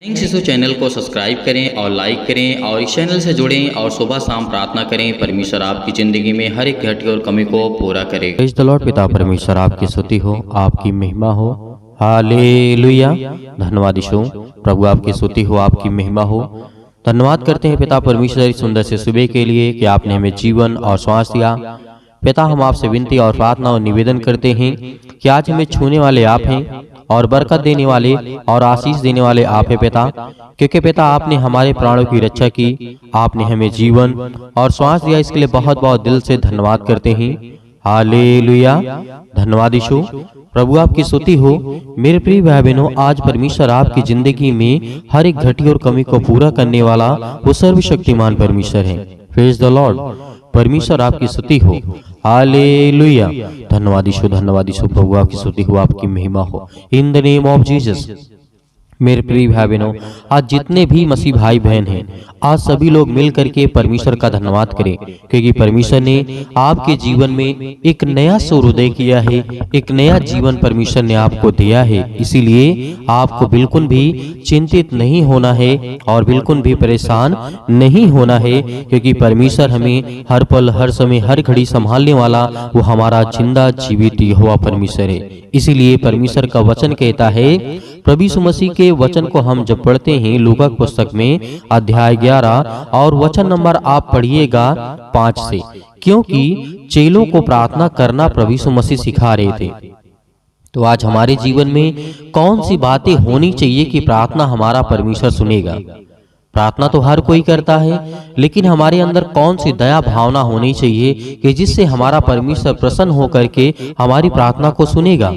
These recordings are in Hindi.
थैंक्स शिशु चैनल को सब्सक्राइब करें और लाइक करें और इस चैनल से जुड़ें और सुबह शाम प्रार्थना करें। परमेश्वर आपकी ज़िंदगी में हर एक घटी और कमी को पूरा करे। Praise the Lord. पिता परमेश्वर आपकी स्तुति हो, आपकी महिमा हो। हालेलुया। धन्यवाद यीशु। प्रभु आपकी स्तुति हो, आपकी महिमा हो। धन्यवाद करते हैं पिता परमेश्वर इस सुंदर से सुबह के लिए कि आपने हमें जीवन और श्वास दिया। पिता हम आपसे विनती और प्रार्थना और निवेदन करते हैं कि आज हमें छूने वाले आप हैं और बरकत देने वाले और आशीष देने वाले आप हैं पिता, क्योंकि पिता आपने हमारे प्राणों की रक्षा की, आपने हमें जीवन और श्वास दिया, इसके लिए बहुत बहुत दिल से धन्यवाद करते हैं। हालेलुया। धन्यवाद यीशु। प्रभु आपकी स्तुति हो। मेरे प्रिय भाई बहनों, आज परमेश्वर आपकी जिंदगी में हर एक घटी और कमी को पूरा करने वाला वो सर्वशक्तिमान परमेश्वर है। Praise the Lord. परमेश्वर आपकी स्तुति हो। हालेलुया। धन्यवाद यीशु, धन्यवाद यीशु। प्रभु आपकी स्तुति हो, आपकी महिमा हो। In the name of Jesus. मेरे प्रिय भाई बहनों, आज जितने भी मसीह भाई बहन हैं, आज सभी लोग मिल करके परमेश्वर का धन्यवाद करें, क्योंकि परमेश्वर ने आपके जीवन में एक नया सूर्योदय किया है, एक नया जीवन परमेश्वर ने आपको दिया है। इसीलिए आपको बिल्कुल भी चिंतित नहीं होना है और बिल्कुल भी परेशान नहीं होना है, क्योंकि परमेश्वर हमें हर पल, हर समय, हर घड़ी संभालने वाला वो हमारा जिंदा जीवित यहोवा परमेश्वर है। इसीलिए परमेश्वर का वचन कहता है, प्रभु यीशु मसीह के वचन को हम जब पढ़ते हैं लूका पुस्तक में अध्याय 11 और वचन नंबर आप पढ़िएगा 5 से, क्योंकि चेलों को प्रार्थना करना प्रभु यीशु मसीह सिखा रहे थे। तो आज हमारे जीवन में कौन सी बातें होनी चाहिए कि प्रार्थना हमारा परमेश्वर सुनेगा? प्रार्थना तो हर कोई करता है, लेकिन हमारे अंदर कौन सी दया भावना होनी चाहिए कि जिससे हमारा परमेश्वर प्रसन्न होकर के हमारी प्रार्थना को सुनेगा।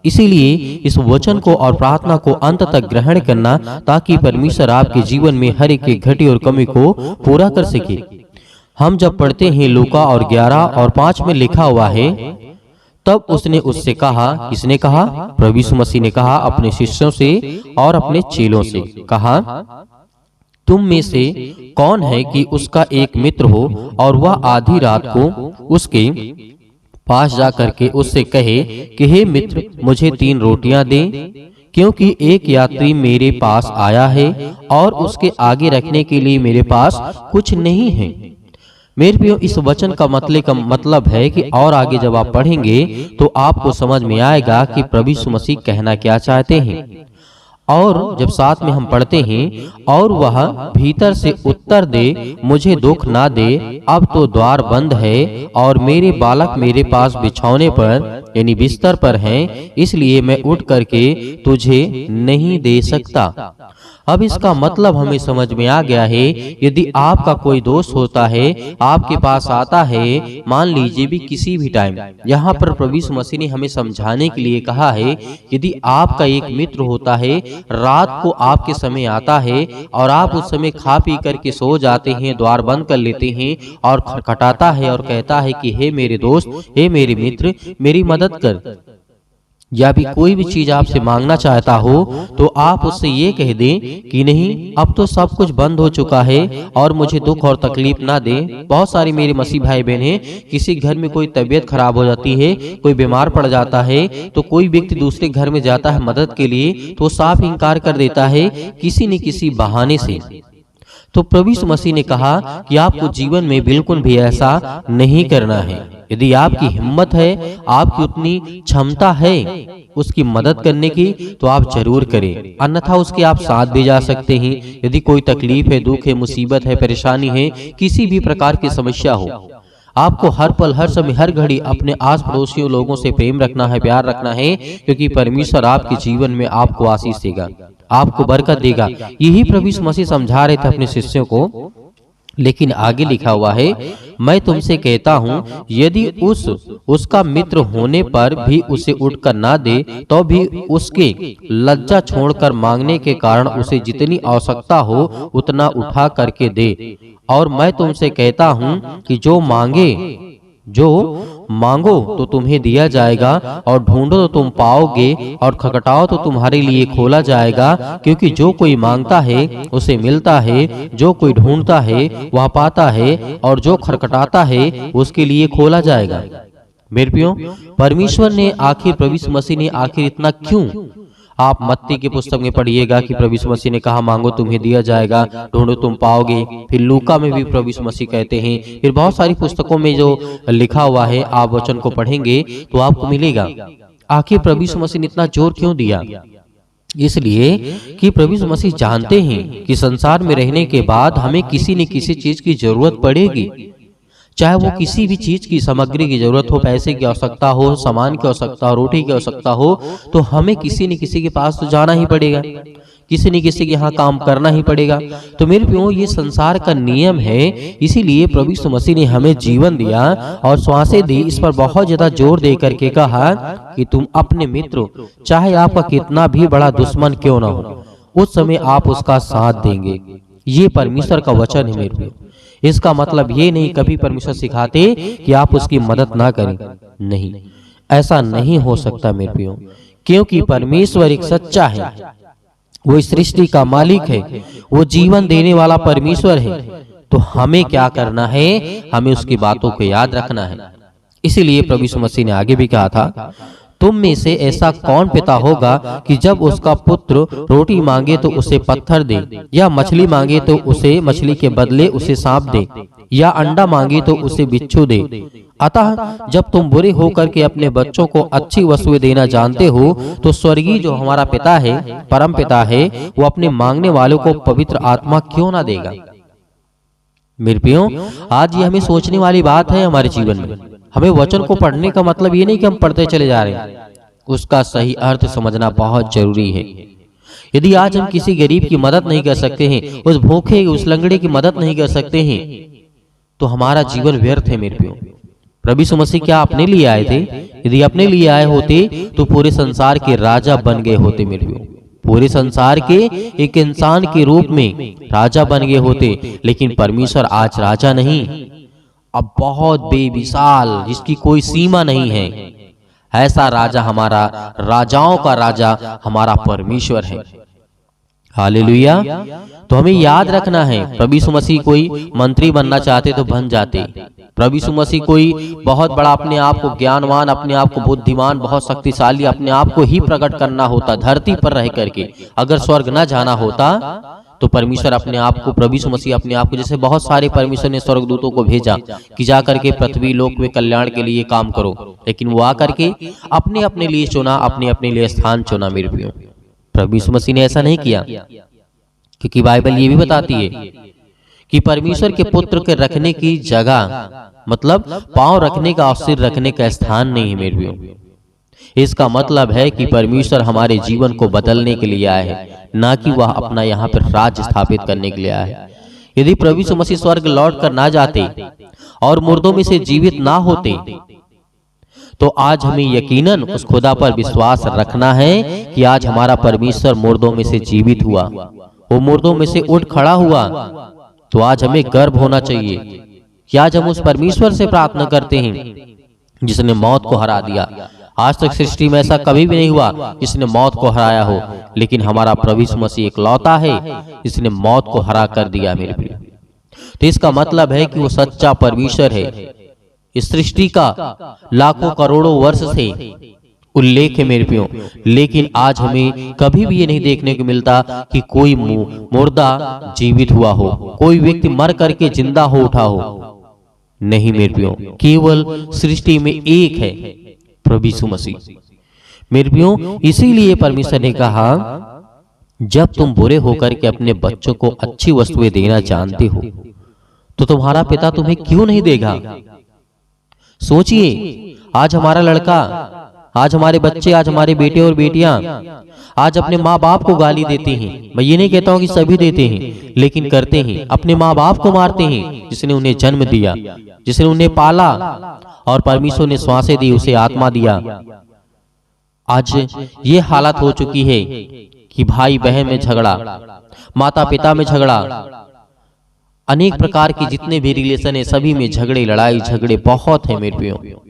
इसीलिए इस वचन को और प्रार्थना को अंत तक ग्रहण करना, ताकि परमेश्वर आपके जीवन में हर एक घटी और कमी को पूरा कर सके। हम जब पढ़ते हैं लूका और 11 और 5 में लिखा हुआ है, तब उसने उससे कहा, किसने कहा? प्रभु यीशु मसीह ने कहा अपने शिष्यों से और अपने चेलों से कहा, तुम में से कौन है कि उसका एक मित्र हो और वह आधी रात को उसके पास जा करके उससे कहे कि हे मित्र, मुझे 3 रोटियां दे, क्योंकि एक यात्री मेरे पास आया है और उसके आगे रखने के लिए मेरे पास कुछ नहीं है। मेरे प्रियो, इस वचन का मतलब है कि और आगे जब आप पढ़ेंगे तो आपको समझ में आएगा कि प्रभु यीशु मसीह कहना क्या चाहते हैं। और जब साथ में हम पढ़ते हैं, और वह भीतर से उत्तर दे, मुझे दुख ना दे, अब तो द्वार बंद है और मेरे बालक मेरे पास बिछौने पर यानी बिस्तर पर हैं, इसलिए मैं उठ करके तुझे नहीं दे सकता। अब इसका मतलब हमें समझ में आ गया है। यदि आपका कोई दोस्त होता है, आपके पास आता है, मान लीजिए भी किसी भी टाइम, यहाँ पर प्रभु यीशु मसीह ने हमें समझाने के लिए कहा है, यदि आपका एक मित्र होता है, रात को आपके समय आता है और आप उस समय खा पी करके सो जाते हैं, द्वार बंद कर लेते हैं और खटखटाता है और कहता है कि हे मेरे दोस्त, हे मेरे मित्र, मेरी मदद कर, या भी कोई भी चीज आपसे मांगना चाहता हो, तो आप उससे ये कह दें कि नहीं, अब तो सब कुछ बंद हो चुका है और मुझे दुख और तकलीफ ना दे। बहुत सारे मेरे मसीह भाई बहन हैं, किसी घर में कोई तबीयत खराब हो जाती है, कोई बीमार पड़ जाता है, तो कोई व्यक्ति दूसरे घर में जाता है मदद के लिए, तो साफ इनकार कर देता है किसी न किसी बहाने से। तो प्रभु यीशु मसीह ने कहा कि आपको जीवन में बिल्कुल भी ऐसा नहीं करना है। यदि आपकी हिम्मत है, आपकी उतनी क्षमता है उसकी मदद करने की, तो आप जरूर करें, अन्यथा उसके आप साथ भी जा सकते हैं। यदि कोई तकलीफ है, दुख है, मुसीबत है, परेशानी है, किसी भी प्रकार की समस्या हो, आपको हर पल, हर समय, हर घड़ी अपने आस पड़ोसियों लोगों से प्रेम रखना है, प्यार रखना है, क्योंकि परमेश्वर आपके जीवन में आपको आशीष देगा, आपको बरकत देगा। यही प्रभु यीशु मसीह समझा रहे थे अपने शिष्यों को। लेकिन आगे लिखा हुआ है, मैं तुमसे कहता हूँ, यदि उसका मित्र होने पर भी उसे उठकर ना दे, तो भी उसके लज्जा छोड़कर मांगने के कारण उसे जितनी आवश्यकता हो उतना उठा करके दे। और मैं तुमसे कहता हूँ कि जो मांगो तो तुम्हें दिया जाएगा, और ढूंढो तो तुम पाओगे, और खटखटाओ तो तुम्हारे लिए खोला जाएगा। क्योंकि जो कोई मांगता है उसे मिलता है, जो कोई ढूंढता है वह पाता है, और जो खटखटाता है उसके लिए खोला जाएगा। मेरे प्रियो, परमेश्वर ने आखिर प्रभु यीशु मसीह ने आखिर इतना क्यों आप मत्ती की पुस्तक में पढ़िएगा कि प्रभु यीशु मसीह ने कहा मांगो तुम्हें दिया जाएगा, ढूंढो तुम पाओगे। फिर लूका में भी प्रभु यीशु मसीह कहते हैं। फिर बहुत सारी पुस्तकों में जो लिखा हुआ है, आप वचन को पढ़ेंगे तो आपको मिलेगा। आखिर प्रभु यीशु मसीह ने इतना जोर क्यों दिया? इसलिए कि प्रभु यीशु मसीह जानते हैं कि संसार में रहने के बाद हमें किसी न किसी चीज की जरूरत पड़ेगी, चाहे वो किसी भी चीज की सामग्री की जरूरत हो, पैसे की आवश्यकता हो, सामान की आवश्यकता हो, रोटी की आवश्यकता हो, तो हमें किसी न किसी के पास तो जाना ही पड़ेगा, किसी न किसी के यहाँ काम करना ही पड़ेगा। तो मेरे प्रियो, ये संसार का नियम है। इसीलिए प्रभु यीशु मसीह ने हमें जीवन दिया और श्वासें दी, इस पर बहुत ज्यादा जोर दे करके कहा कि तुम अपने मित्र, चाहे आपका कितना भी बड़ा दुश्मन क्यों ना हो, उस समय आप उसका साथ देंगे। ये परमेश्वर का वचन है मेरे प्रियो। इसका मतलब ये नहीं कभी परमेश्वर सिखाते कि आप उसकी मदद ना करें, नहीं, ऐसा नहीं हो सकता मेरे प्रियो, क्योंकि परमेश्वर एक सच्चा है, वो इस सृष्टि का मालिक है, वो जीवन देने वाला परमेश्वर है। तो हमें क्या करना है? हमें उसकी बातों को याद रखना है। इसीलिए प्रभु यीशु मसीह ने आगे भी कहा था, तुम में से ऐसा कौन पिता होगा कि जब उसका पुत्र रोटी मांगे तो उसे पत्थर दे, या मछली मांगे तो उसे मछली के बदले उसे सांप दे, या अंडा मांगे तो उसे बिच्छू दे। अतः जब तुम बुरे होकर के अपने बच्चों को अच्छी वस्तुएं देना जानते हो, तो स्वर्गीय जो हमारा पिता है, परम पिता है, वो अपने मांगने वालों को पवित्र आत्मा क्यों ना देगा? मेरे प्रियो, आज ये हमें सोचने वाली बात है हमारे जीवन में। हमें वचन को पढ़ने का मतलब ये नहीं कि हम पढ़ते चले जा रहे हैं, उसका सही अर्थ समझना बहुत जरूरी है। यदि आज हम किसी गरीब की मदद नहीं कर सकते हैं, उस भूखे उस लंगड़े की मदद नहीं कर सकते हैं, तो हमारा जीवन व्यर्थ है मेरे प्रियो। प्रभु यीशु मसीह क्या अपने लिए आए थे? यदि अपने लिए आए होते तो पूरे संसार के राजा बन गए होते मेरे प्रियो, पूरे संसार के एक इंसान के रूप में राजा बन गए होते। लेकिन परमेश्वर आज राजा नहीं, अब बहुत बेमिसाल, जिसकी कोई सीमा नहीं है, ऐसा राजा, हमारा राजाओं का राजा हमारा परमेश्वर है। हालेलुया। तो हमें याद रखना है, प्रभु यीशु मसीह कोई मंत्री बनना चाहते तो बन जाते। प्रभु यीशु मसीह कोई बहुत बड़ा अपने आप को ज्ञानवान, अपने आप को बुद्धिमान, बहुत शक्तिशाली, अपने आप को ही प्रकट करना होता धरती पर रह करके। अगर स्वर्ग न जाना होता तो परमेश्वर अपने आप को, प्रभु यीशु मसीह अपने आप को, जैसे बहुत सारे परमेश्वर ने स्वर्गदूतों को भेजा कि जा करके पृथ्वी लोक में कल्याण के लिए काम करो, लेकिन वो आकर के अपने अपने लिए चुना, अपने अपने लिए स्थान चुना मेरे प्रियो। प्रभु यीशु मसीह ने ऐसा नहीं किया, क्योंकि बाइबल ये भी बताती है कि परमेश्वर के पुत्र के रखने की जगह, मतलब पांव रखने का और सिर रखने का स्थान नहीं है मेरे प्रियो। इसका मतलब है कि परमेश्वर हमारे जीवन को बदलने के लिए आया है, ना कि वह अपना यहाँ पर राज्य स्थापित करने के लिए आया है। यदि प्रभु यीशु मसीह स्वर्ग लौट कर ना जाते और मुर्दों में से जीवित ना होते, तो आज हमें यकीनन उस खुदा पर विश्वास रखना है कि आज हमारा परमेश्वर मुर्दों में से जीवित हुआ, वो मुर्दों में से उठ खड़ा हुआ। तो आज हमें गर्व होना चाहिए कि आज हम उस परमेश्वर से प्रार्थना करते हैं जिसने मौत को हरा दिया। आज तक सृष्टि में ऐसा कभी भी नहीं हुआ जिसने मौत को हराया हो, लेकिन हमारा प्रभु यीशु मसीह एकलौता है जिसने मौत को हरा कर दिया मेरे प्रिय। तो इसका मतलब है कि वो सच्चा परमेश्वर है। इस सृष्टि का लाखों करोड़ों वर्ष से उल्लेख है मेरे प्रियो, लेकिन आज हमें कभी भी ये नहीं देखने को मिलता कि कोई मुर्दा जीवित हुआ हो, कोई व्यक्ति मर करके जिंदा हो उठा हो। नहीं मेरे प्रियो, केवल सृष्टि में एक है, प्रभु यीशु मसीह मेरे प्रियो। इसीलिए परमेश्वर ने कहा, जब तुम बुरे होकर के अपने बच्चों को अच्छी वस्तुएं देना जानते हो, तो तुम्हारा पिता तुम्हें क्यों नहीं देगा? सोचिए, आज हमारा लड़का, आज हमारे बच्चे, आज हमारे बेटे और बेटियां आज अपने माँ बाप को गाली देते हैं। मैं ये नहीं कहता हूं कि सभी देते हैं, लेकिन करते हैं, अपने माँ बाप को मारते हैं जिसने उन्हें जन्म दिया, जिसने उन्हें पाला, और परमेश्वर ने श्वासें दी, उसे आत्मा दिया। आज ये हालत हो चुकी है कि भाई बहन में झगड़ा, माता पिता में झगड़ा, अनेक प्रकार के जितने भी रिलेशन है सभी में झगड़े, लड़ाई झगड़े बहुत है मेरे प्रियो।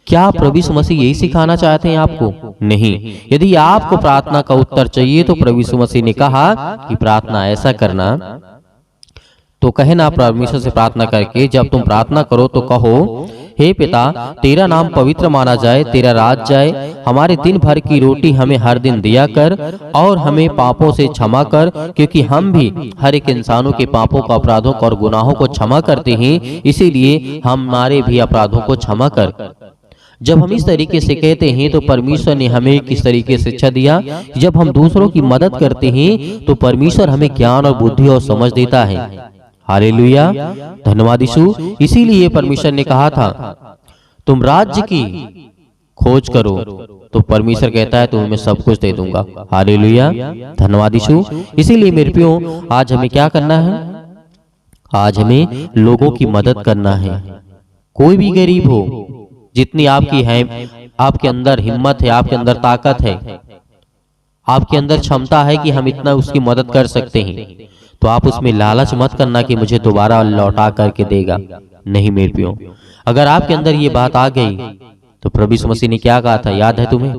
क्या प्रभु यीशु मसीह यही सिखाना चाहते हैं आपको? नहीं। यदि आपको प्रार्थना का उत्तर चाहिए तो प्रभु यीशु मसीह ने कहा कि प्रार्थना ऐसा करना, तो कहे ना परमेश्वर से प्रार्थना करके, जब तुम प्रार्थना करो तो कहो, हे पिता, तेरा नाम पवित्र माना जाए, तेरा राज जाए, हमारे दिन भर की रोटी हमें हर दिन दिया कर और हमें पापों से क्षमा कर, क्योंकि हम भी हर एक इंसानों के पापों को, अपराधों को और गुनाहों को क्षमा करते हैं, इसीलिए हमारे भी अपराधों को क्षमा कर। जब हम इस तरीके से कहते हैं तो परमेश्वर ने हमें किस तरीके से शिक्षा दिया, जब हम दूसरों की मदद करते हैं तो परमेश्वर हमें ज्ञान और बुद्धि और समझ देता है। हालेलुया, धन्यवाद यीशु। इसीलिए परमेश्वर ने कहा था, तुम राज्य की खोज करो, तो परमेश्वर कहता है तुम्हें मैं सब कुछ दे दूंगा। हालेलुया, धन्यवाद यीशु। इसीलिए मेरे प्रियो, आज हमें क्या करना है? आज हमें लोगों की मदद करना है। कोई भी गरीब हो, जितनी आपकी है, आपके अंदर हिम्मत है, आपके अंदर ताकत है, आपके अंदर क्षमता है कि हम इतना उसकी मदद कर सकते हैं, तो आप उसमें लालच मत करना कि मुझे दोबारा लौटा करके देगा। नहीं मेरे प्रियो, अगर आपके अंदर ये बात आ गई तो प्रभु यीशु मसीह ने क्या कहा था, याद है तुम्हें?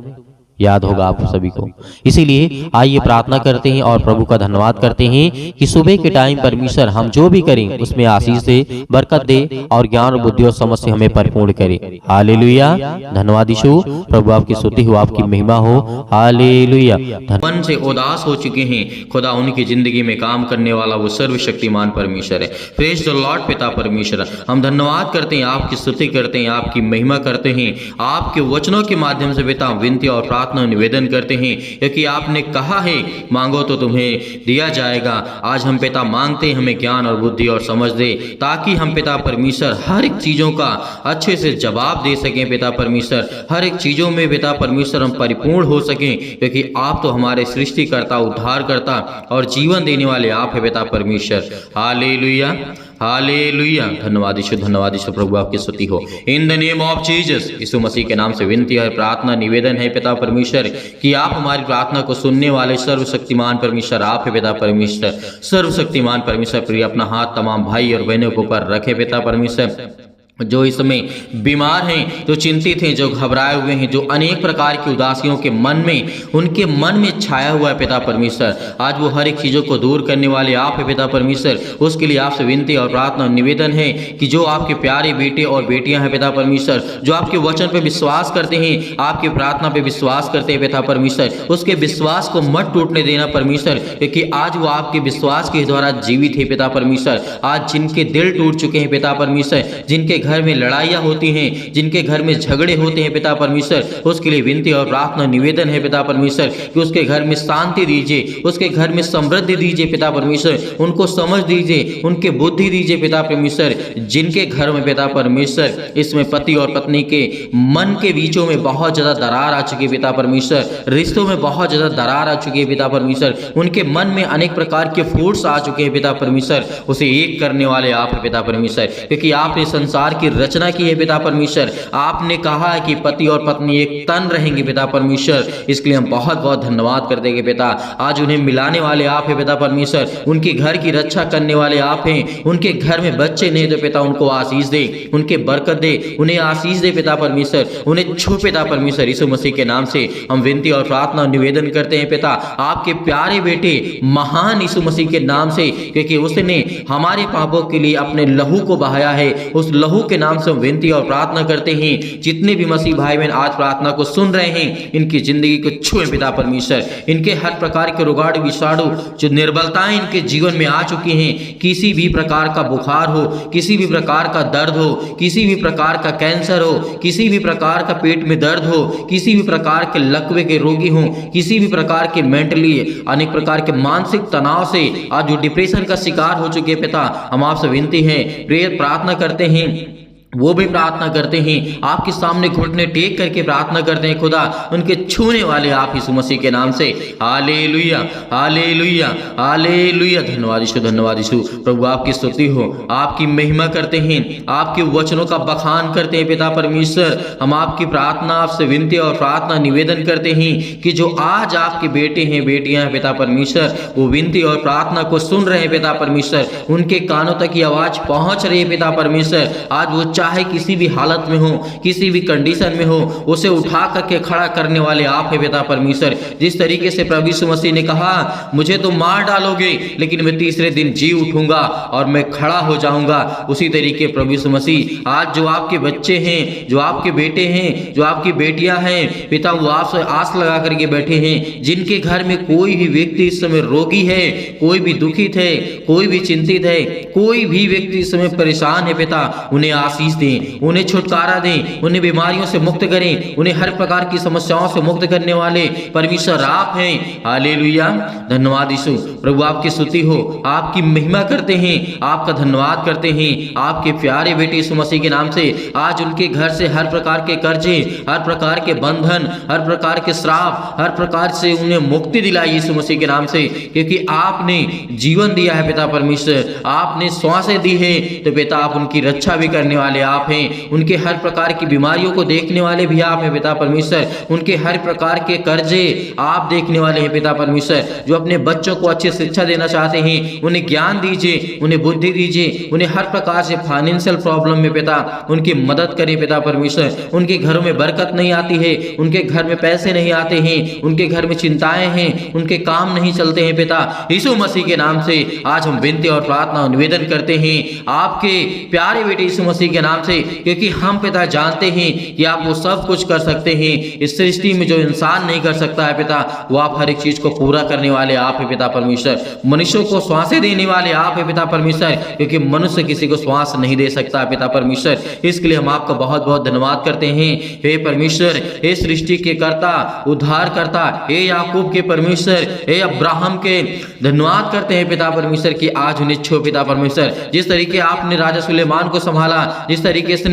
याद होगा आप सभी को। इसीलिए आइए प्रार्थना करते हैं और प्रभु का धन्यवाद करते हैं कि सुबह के टाइम परमेश्वर हम जो भी करें उसमें आशीष दे, बरकत दे और ज्ञान और बुद्धि और समझ से हमें परिपूर्ण करे। हालेलुया, धन्यवाद यीशु। प्रभु आपकी स्तुति हो, आपकी महिमा हो। हालेलुया। मन से उदास हो चुके हैं, खुदा उनकी जिंदगी में काम करने वाला वो सर्वशक्तिमान परमेश्वर है। प्रेज द लॉर्ड पिता परमेश्वर, हम धन्यवाद करते हैं, आपकी स्तुति करते हैं, आपकी महिमा करते हैं, आपके वचनों के माध्यम से पिता विनती और प्रार्थना निवेदन करते हैं, क्योंकि आपने कहा है मांगो तो तुम्हें दिया जाएगा। आज हम पिता मांगते हैं, हमें ज्ञान और बुद्धि और समझ दे, ताकि हम पिता परमेश्वर हर एक चीजों का अच्छे से जवाब दे सकें। पिता परमेश्वर, हर एक चीजों में पिता परमेश्वर हम परिपूर्ण हो सकें, क्योंकि आप तो हमारे सृष्टिकर्ता, उद्धारकर्ता और जीवन देने वाले आप है पिता परमेश्वर। हालेलुया, हालेलुया, धन्यवाद यीशु, धन्यवाद यीशु। प्रभु आपकी स्तुति हो। In the name of Jesus, यीशु मसीह के नाम से विनती है, प्रार्थना निवेदन है पिता परमेश्वर कि आप हमारी प्रार्थना को सुनने वाले सर्वशक्तिमान परमेश्वर आप है पिता परमेश्वर। सर्वशक्तिमान परमेश्वर प्रिय अपना हाथ तमाम भाई और बहनों के ऊपर रखे पिता परमेश्वर, जो इस समय बीमार हैं, जो चिंतित हैं, जो घबराए हुए हैं, जो अनेक प्रकार की उदासियों के मन में, उनके मन में छाया हुआ है पिता परमेश्वर, आज वो हर एक चीज़ों को दूर करने वाले आप है पिता परमेश्वर। उसके लिए आपसे विनती और प्रार्थना निवेदन है कि जो आपके प्यारे बेटे और बेटियां हैं पिता परमेश्वर, जो आपके वचन पे विश्वास करते हैं, आपकी प्रार्थना पे विश्वास करते हैं पिता परमेश्वर, उसके विश्वास को मत टूटने देना परमेश्वर, क्योंकि आज वो आपके विश्वास के द्वारा जीवित है पिता परमेश्वर। आज जिनके दिल टूट चुके हैं पिता परमेश्वर, जिनके घर में लड़ाइयाँ होती हैं, जिनके घर में झगड़े होते हैं पिता परमेश्वर, उसके लिए विनती और प्रार्थना निवेदन है पिता परमेश्वर कि उसके घर में शांति दीजिए, उसके घर में समृद्धि दीजिए पिता परमेश्वर, उनको समझ दीजिए, उनके बुद्धि दीजिए पिता परमेश्वर। जिनके घर में पिता परमेश्वर इसमें पति और पत्नी के मन के बीचों में बहुत ज़्यादा दरार आ चुकी है पिता परमेश्वर, रिश्तों में बहुत ज़्यादा दरार आ चुकी है पिता परमेश्वर, उनके मन में अनेक प्रकार के फूट्स आ चुके हैं पिता परमेश्वर, उसे एक करने वाले आप है पिता परमेश्वर, क्योंकि आपने संसार की रचना की है पिता परमेश्वर। आपने कहा है कि पति और पत्नी एक तन रहेंगे पिता परमेश्वर। इसके लिए हम बहुत बहुत धन्यवाद करते हैं पिता। आज उन्हें मिलाने वाले आप हैं पिता परमेश्वर, उनके घर की रक्षा करने वाले आप हैं। उनके घर में बच्चे नहीं तो पिता उनको आशीष दे, उनके बरकत दे, उन्हें आशीष दे पिता परमेश्वर, उन्हें छू पिता परमेश्वर। यीशु मसीह के नाम से हम विनती और प्रार्थना निवेदन करते हैं पिता, आपके प्यारे बेटे महान यीशु मसीह के नाम से, क्योंकि उसने हमारे पापों के लिए अपने लहू को बहाया है, उस लहू के नाम से हम विनती और प्रार्थना करते हैं। जितने भी मसीह भाई बहन आज प्रार्थना को सुन रहे हैं, इनकी जिंदगी को छुए पिता परमेश्वर, इनके हर प्रकार के रोगाणु विषाणु जो निर्बलताएं इनके जीवन में आ चुकी हैं, किसी भी प्रकार का बुखार हो, किसी भी प्रकार का दर्द हो, किसी भी प्रकार का कैंसर हो, किसी भी प्रकार का पेट में दर्द हो, किसी भी प्रकार के लकवे के रोगी हो, किसी भी प्रकार के मेंटली अनेक प्रकार के मानसिक तनाव से आज जो डिप्रेशन का शिकार हो चुके पिता, हम आपसे विनती है, प्रेयर प्रार्थना करते हैं, वो भी प्रार्थना करते हैं, आपके सामने घुटने टेक करके प्रार्थना करते हैं खुदा, उनके छूने वाले आप यीशु मसीह के नाम से। हालेलुया, हालेलुया, हालेलुया, धन्यवाद यीशु, धन्यवाद यीशु। प्रभु आपकी स्तुति हो, आपकी महिमा करते हैं, आपके वचनों का बखान करते हैं पिता परमेश्वर। हम आपकी प्रार्थना, आपसे विनती और प्रार्थना निवेदन करते हैं कि जो आज आपके बेटे हैं, बेटियां हैं पिता परमेश्वर, वो विनती और प्रार्थना को सुन रहे हैं पिता परमेश्वर, उनके कानों तक की आवाज पहुंच रही है पिता परमेश्वर। आज वो चाहे किसी भी हालत में हो, किसी भी कंडीशन में हो, उसे उठा करके खड़ा करने वाले आप है पिता परमेश्वर। जिस तरीके से प्रभु यीशु मसीह ने कहा मुझे तो मार डालोगे लेकिन मैं तीसरे दिन जी उठूंगा और मैं खड़ा हो जाऊंगा, उसी तरीके प्रभु यीशु मसीह आज जो आपके बच्चे हैं, जो आपके बेटे हैं, जो आपकी बेटियां हैं पिता, वो आपसे आस लगा करके बैठे हैं। जिनके घर में कोई भी व्यक्ति इस समय रोगी है, कोई भी दुखित है, कोई भी चिंतित है, कोई भी व्यक्ति इस समय परेशान है पिता, उन्हें आशीष दें, उन्हें छुटकारा दें, उन्हें बीमारियों से मुक्त करें, उन्हें हर प्रकार की समस्याओं से मुक्त करने वाले परमेश्वर आप हैं। हालेलुया, धन्यवाद यीशु। प्रभु आपकी स्तुति हो, आपकी महिमा करते हैं, आपका धन्यवाद करते हैं आपके प्यारे बेटे यीशु मसीह के नाम से। आज उनके घर से हर प्रकार के कर्जे, हर प्रकार के बंधन, हर प्रकार के श्राप, हर प्रकार से उन्हें मुक्ति दिलाई यीशु मसीह के नाम से, क्योंकि आपने जीवन दिया है पिता परमेश्वर, आपने श्वासें दी है, तो पिता आप उनकी रक्षा भी करने वाले आप हैं। उनके हर प्रकार की बीमारियों को देखने वाले भी आप हैं पिता परमेश्वर। उनके हर प्रकार के कर्जे आप देखने वाले हैं पिता परमेश्वर। जो अपने बच्चों को अच्छी शिक्षा देना चाहते हैं, उन्हें ज्ञान दीजिए, उन्हें बुद्धि दीजिए, उन्हें हर प्रकार से फाइनेंशियल प्रॉब्लम में पिता उनकी मदद करें पिता परमेश्वर। उनके घरों में बरकत नहीं आती है, उनके घर में पैसे नहीं आते हैं, उनके घर में चिंताएं हैं, उनके काम नहीं चलते हैं पिता, यीशु मसीह के नाम से आज हम विनती और प्रार्थना और निवेदन करते हैं आपके प्यारे बेटे यीशु मसीह के नाम से, क्योंकि हम पिता जानते हैं कि आप वो सब कुछ कर सकते हैं। इस सृष्टि में जो इंसान नहीं कर सकता है पिता, वो आप हर एक चीज को पूरा करने वाले आप है पिता परमेश्वर। मनुष्यों को श्वासें देने वाले आप है पिता परमेश्वर, क्योंकि मनुष्य किसी को श्वास नहीं दे सकता है पिता परमेश्वर। इसके लिए हम आपका बहुत बहुत धन्यवाद करते हैं। हे परमेश्वर, हे सृष्टि के कर्ता, उद्धार करता, हे याकूब के परमेश्वर, हे अब्राहम के धन्यवाद करते हैं पिता परमेश्वर की आज उन्हें छो पिता परमेश्वर। जिस तरीके आपने राजा सुलेमान को संभाला, जिस तरीके से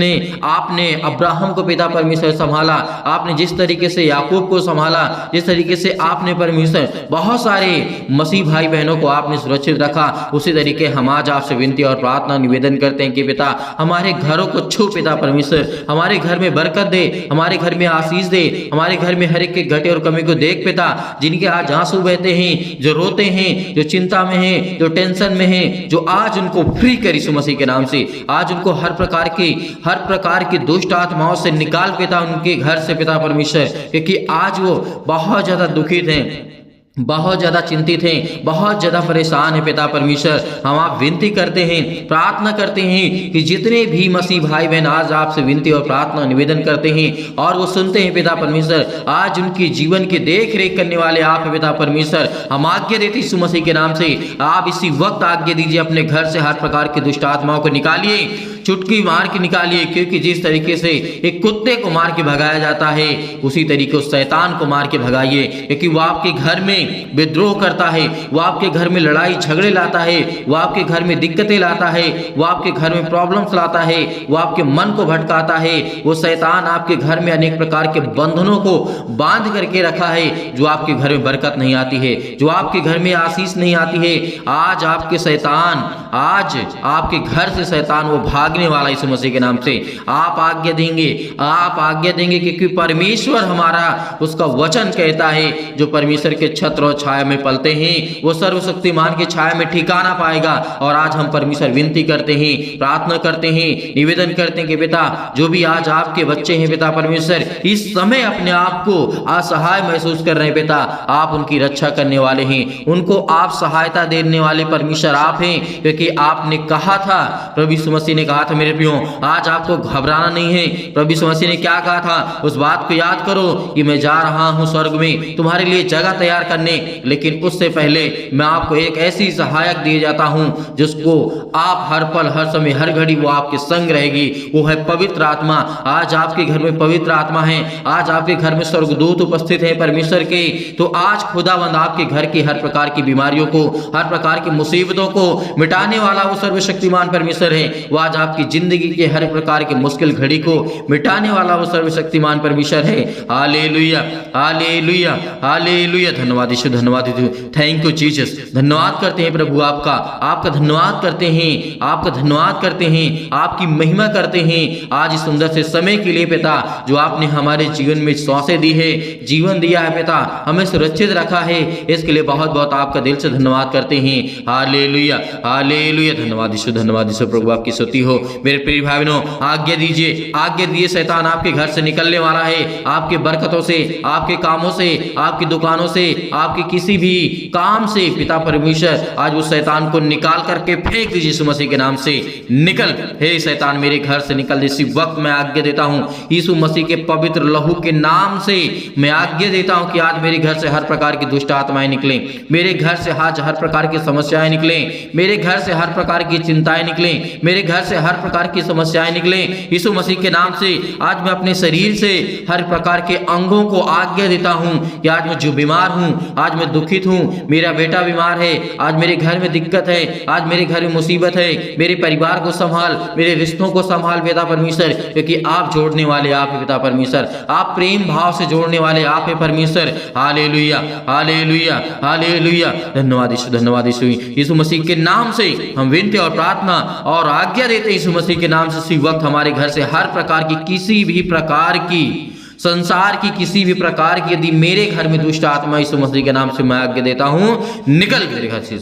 आपने अब्राहम को पिता परमेश्वर संभाला, आपने जिस तरीके से याकूब को संभाला, जिस तरीके से आपने परमेश्वर बहुत सारे मसीह भाई बहनों को आपने सुरक्षित रखा, उसी तरीके हम आज आपसे विनती और प्रार्थना निवेदन करते हैं कि पिता हमारे घरों को छू पिता परमेश्वर, हमारे घर में बरकत दे, हमारे घर में आशीष दे, हमारे घर में हर एक के घटे और कमी को देख पिता। जिनके आज आंसू बहते हैं, जो रोते हैं, जो चिंता में हैं, जो टेंशन में हैं, जो आज उनको फ्री कर यीशु मसीह के नाम से, आज उनको हर प्रकार की दुष्ट आत्माओं से निकाल पिता उनके घर से पिता परमेश्वर, क्योंकि आज वो बहुत ज्यादा दुखित हैं, बहुत ज्यादा चिंतित हैं, बहुत ज्यादा परेशान है पिता परमेश्वर। हम आप विनती करते हैं, प्रार्थना करते हैं कि जितने भी मसीह भाई बहन आज आपसे विनती और प्रार्थना निवेदन करते हैं और वो सुनते हैं पिता परमेश्वर, आज उनकी जीवन की देख रेख करने वाले आप हैं पिता परमेश्वर। हम आज्ञा देते यीशु मसीह के नाम से, आप इसी वक्त आज्ञा दीजिए, अपने घर से हर प्रकार की दुष्ट आत्माओं को निकालिए, चुटकी मार के निकालिए, क्योंकि जिस तरीके से एक कुत्ते को मार के भगाया जाता है, उसी तरीके उस शैतान को मार के भगाइए, क्योंकि वो आपके घर में विद्रोह करता है, वो आपके घर में लड़ाई झगड़े लाता है, वो आपके घर में दिक्कतें लाता है, वो आपके घर में प्रॉब्लम्स लाता है, वो आपके मन को भटकाता है। वो शैतान आपके घर में अनेक प्रकार के बंधनों को बांध करके रखा है, जो आपके घर में बरकत नहीं आती है, जो आपके घर में आशीष नहीं आती है। आज आपके शैतान, आज आपके घर से शैतान वो भागने वाला यीशु मसीह के नाम से। आप आज्ञा देंगे, आप आज्ञा देंगे, क्योंकि परमेश्वर हमारा उसका वचन कहता है, जो परमेश्वर के छत्र और छाया में पलते हैं वो सर्वशक्तिमान की छाया में ठिकाना पाएगा। और आज हम परमेश्वर विनती करते हैं, प्रार्थना करते हैं, निवेदन करते हैं कि पिता जो भी आज आपके बच्चे हैं पिता परमेश्वर, इस समय अपने आप को असहाय महसूस कर रहे हैं पिता, आप उनकी रक्षा करने वाले हैं, उनको आप सहायता देने वाले परमेश्वर आप हैं, क्योंकि आपने कहा था, प्रभु यीशु मसीह ने कहा था मेरे प्रियो, आज आपको घबराना नहीं है। प्रभु यीशु मसीह ने क्या कहा था, उस बात को याद करो कि मैं जा रहा हूं स्वर्ग में तुम्हारे लिए जगह तैयार करने, लेकिन उससे पहले मैं आपको एक ऐसी सहायक दिए जाता हूं जिसको आप हर पल, हर समय, हर घड़ी वो आपके संग रहेगी, वो है पवित्र आत्मा। आज आपके घर में पवित्र आत्मा है, आज आपके घर में स्वर्गदूत उपस्थित है परमेश्वर के। तो आज खुदावंद आपके घर की हर प्रकार की बीमारियों को, हर प्रकार की मुसीबतों को मिटाने वाला वो सर्वशक्तिमान परमेश्वर है। वो आज आपकी जिंदगी के हर प्रकार की मुश्किल घड़ी को मिटाने वाला वो सर्वशक्तिमान परमेश्वर है। Hallelujah, hallelujah, hallelujah. धन्यवाद यीशु, धन्यवाद यीशु, थैंक यू जीसस। धन्यवाद करते हैं प्रभु आपका धन्यवाद करते हैं, आपका धन्यवाद करते हैं, आपकी महिमा करते हैं आज इस सुंदर से समय के लिए पिता, जो आपने हमारे जीवन में सांसें दी है, जीवन दिया है पिता, हमें सुरक्षित रखा है, इसके लिए बहुत बहुत आपका दिल से धन्यवाद करते हैं। Hallelujah, hallelujah. धन्यवाद यीशु, धन्यवाद यीशु। प्रभु आपकी स्तुति हो, मेरे प्रिय भाई बहनों, आज्ञा दीजिए, आज्ञा दिए, शैतान आपके घर से निकलने वाला है। आपके बरकतों से, आपके कामों से, आपकी दुकानों से, आपके किसी भी काम से पिता परमेश्वर आज उस शैतान को निकाल करके फेंक दीजिए यीशु मसीह के नाम से। निकल, हे शैतान मेरे घर से निकल। इसी वक्त मैं आज्ञा देता हूं यीशु मसीह के पवित्र लहू के नाम से मैं आज्ञा देता हूं कि आज मेरे घर से हर प्रकार की दुष्ट आत्माएं निकलें, मेरे घर से आज हर प्रकार की समस्याएं निकलें, मेरे घर से हर प्रकार की चिंताएं निकलें, मेरे घर से हर प्रकार की समस्याएं निकलें यीशु मसीह के नाम से। आज मैं अपने शरीर से हर प्रकार के अंगों को आज्ञा देता हूं कि आज मैं जो बीमार हूं, आज मैं दुखित हूं, मेरा बेटा बीमार है, आज मेरे घर में दिक्कत है, आज मेरे घर में मुसीबत है, मेरे परिवार को संभाल, मेरे रिश्तों को संभाल पिता परमेश्वर, क्योंकि आप जोड़ने वाले आप है पिता परमेश्वर, आप प्रेम भाव से जोड़ने वाले आप है परमेश्वर। Hallelujah, hallelujah, hallelujah. धन्यवाद यीशु, धन्यवाद यीशु। यीशु मसीह के नाम से हम विनती और प्रार्थना और आज्ञा देते हैं यीशु मसीह के नाम से। इसी वक्त हमारे घर से हर प्रकार की, किसी भी प्रकार की, संसार की किसी भी प्रकार की यदि मेरे घर में दुष्ट आत्मा, यीशु मसीह के नाम से मैं आज्ञा देता हूं, निकल मेरे घर से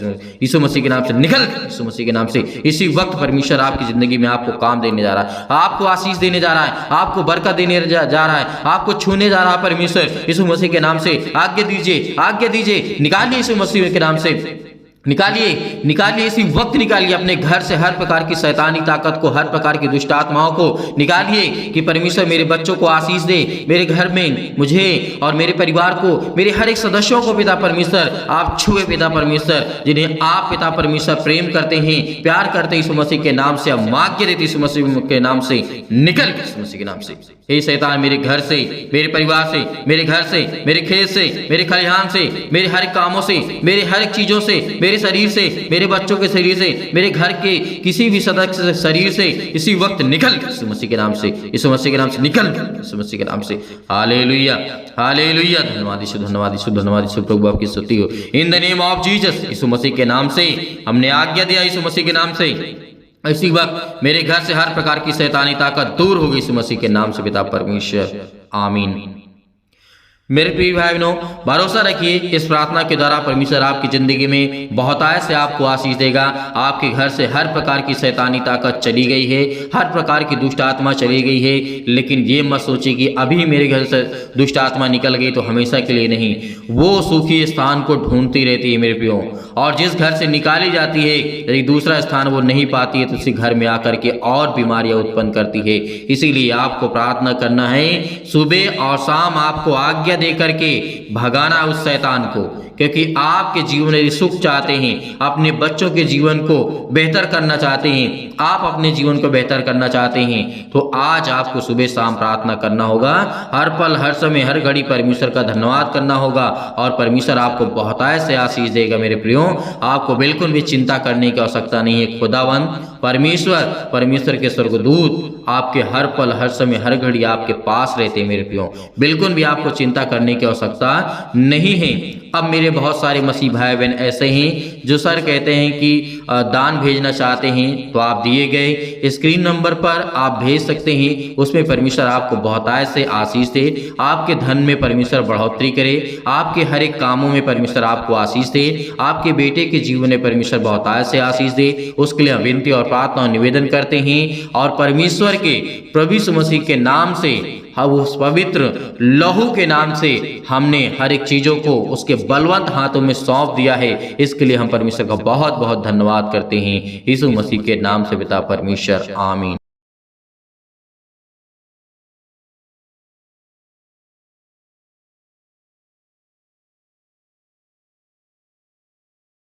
यीशु मसीह के नाम से, निकल यीशु मसीह के नाम से। इसी वक्त परमेश्वर आपकी जिंदगी में आपको काम देने जा रहा है, आपको आशीष देने जा रहा है, आपको बरकत देने जा रहा है, आपको छूने जा रहा है परमेश्वर यीशु मसीह के नाम से। आज्ञा दीजिए, आज्ञा दीजिए, निकालिए यीशु मसीह के नाम से, निकालिए, निकालिए, इसी वक्त निकालिए अपने घर से हर प्रकार की शैतानी ताकत को, हर प्रकार की दुष्ट आत्माओं को निकालिए कि परमेश्वर मेरे बच्चों को आशीष दे, मेरे घर में मुझे और मेरे परिवार को, मेरे हर एक सदस्यों को पिता परमेश्वर आप छुए पिता परमेश्वर, जिन्हें आप पिता परमेश्वर प्रेम करते हैं, प्यार करते हैं यीशु मसीह के नाम से। हम आज्ञा देते यीशु मसीह के नाम से, निकल यीशु मसीह के नाम से। हे शैतान मेरे घर से, मेरे परिवार से, मेरे घर से, मेरे खेत से, मेरे खलिहान से, मेरे हर एक कामों से, मेरे हर एक चीजों से, मेरे शरीर से, मेरे बच्चों के शरीर से, मेरे घर के किसी भी सदस्य से शरीर से इसी वक्त निकल यीशु मसीह के नाम से, यीशु मसीह के नाम से निकल यीशु मसीह के नाम से। Hallelujah, hallelujah. धन्यवाद यीशु, धन्यवाद यीशु, धन्यवाद यीशु। प्रभु आपकी स्तुति हो। In the name of Jesus, यीशु मसीह के नाम से हमने आज्ञा दिया यीशु मसीह के नाम से। इसी वक्त मेरे घर से हर प्रकार की शैतानी ताकत दूर हो गई यीशु मसीह के नाम से पिता परमेश्वर, आमीन। मेरे प्रिय भाई बहनों, भरोसा रखिए इस प्रार्थना के द्वारा परमेश्वर आपकी जिंदगी में बहुतायत से आपको आशीष देगा। आपके घर से हर प्रकार की शैतानी ताकत चली गई है, हर प्रकार की दुष्ट आत्मा चली गई है। लेकिन ये मत सोचिए कि अभी मेरे घर से दुष्ट आत्मा निकल गई तो हमेशा के लिए नहीं, वो सुखी स्थान को ढूंढती रहती है मेरे प्रियो। और जिस घर से निकाली जाती है यदि दूसरा स्थान वो नहीं पाती है तो उसी घर में आकर के और बीमारियां उत्पन्न करती है। इसीलिए आपको प्रार्थना करना है, सुबह और शाम आपको आज्ञा दे करके भगाना उस शैतान को, क्योंकि आपके जीवन में सुख चाहते हैं, अपने बच्चों के जीवन को बेहतर करना चाहते हैं, आप अपने जीवन को बेहतर करना चाहते हैं, तो आज आपको सुबह शाम प्रार्थना करना होगा। हर पल, हर समय, हर घड़ी परमेश्वर का धन्यवाद करना होगा और परमेश्वर आपको बहुतायत से आशीष देगा। मेरे प्रियो, आपको बिल्कुल भी चिंता करने की आवश्यकता नहीं है। खुदावंद परमेश्वर, परमेश्वर के स्वर्गदूत आपके हर पल, हर समय, हर घड़ी आपके पास रहते हैं। मेरे प्रियो, बिल्कुल भी आपको चिंता करने की आवश्यकता नहीं है। अब मेरे बहुत सारे मसीह भाई बहन ऐसे हैं जो सर कहते हैं कि दान भेजना चाहते हैं, तो आप दिए गए स्क्रीन नंबर पर आप भेज सकते हैं। उसमें परमेश्वर आपको बहुतायत से आशीष दे, आपके धन में परमेश्वर बढ़ोतरी करे, आपके हर एक कामों में परमेश्वर आपको आशीष दे, आपके बेटे के जीवन में परमेश्वर बहुतायत से आशीष दे। उसके लिए हम विनती और प्रार्थना और निवेदन करते हैं और परमेश्वर के प्रभु यीशु मसीह के नाम से, हम उस पवित्र लहू के नाम से हमने हर एक चीजों को उसके बलवंत हाथों में सौंप दिया है। इसके लिए हम परमेश्वर का बहुत बहुत धन्यवाद करते हैं। यीशु मसीह के नाम से पिता परमेश्वर, आमीन।